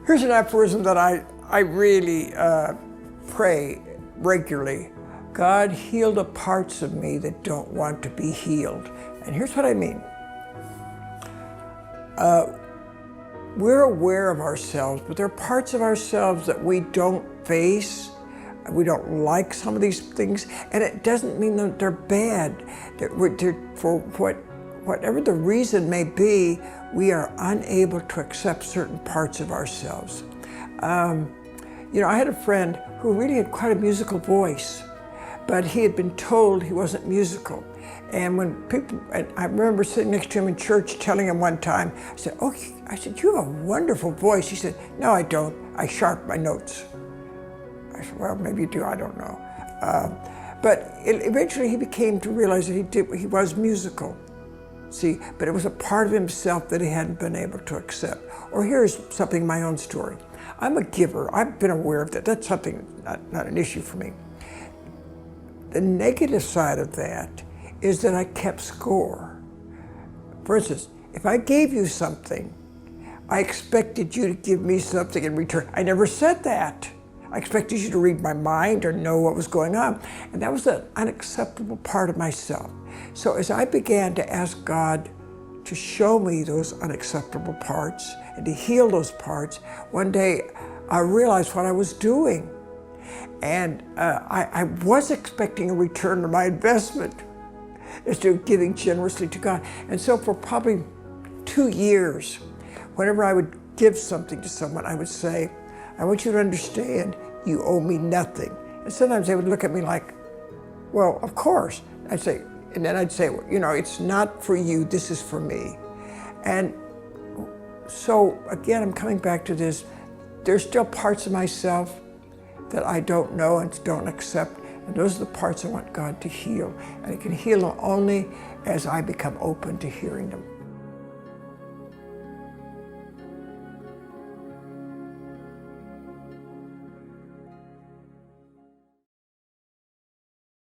Here's an aphorism that I really pray regularly. God, heal the parts of me that don't want to be healed. And here's what I mean. We're aware of ourselves, but there are parts of ourselves that we don't face. We don't like some of these things, and it doesn't mean that they're bad. For whatever the reason may be, we are unable to accept certain parts of ourselves. You know, I had a friend who really had quite a musical voice, but he had been told he wasn't musical. And when people, and I remember sitting next to him in church telling him one time, I said, "Oh," I said, "you have a wonderful voice." He said, "No, I don't. I sharp my notes." I said, "Well, maybe you do, I don't know." But eventually he became to realize that he was musical. See, but it was a part of himself that he hadn't been able to accept. Or here's something, my own story. I'm a giver. I've been aware of that. That's something, not an issue for me. The negative side of that is that I kept score. For instance, if I gave you something, I expected you to give me something in return. I never said that. I expected you to read my mind or know what was going on. And that was an unacceptable part of myself. So as I began to ask God to show me those unacceptable parts and to heal those parts, one day I realized what I was doing. And I was expecting a return on my investment instead of giving generously to God. And so for probably 2 years, whenever I would give something to someone, I would say, "I want you to understand, you owe me nothing." And sometimes they would look at me like, "Well, of course." I'd say, and then I'd say, "Well, you know, it's not for you, this is for me." And so again, I'm coming back to this. There's still parts of myself that I don't know and don't accept. And those are the parts I want God to heal. And He can heal them only as I become open to hearing them.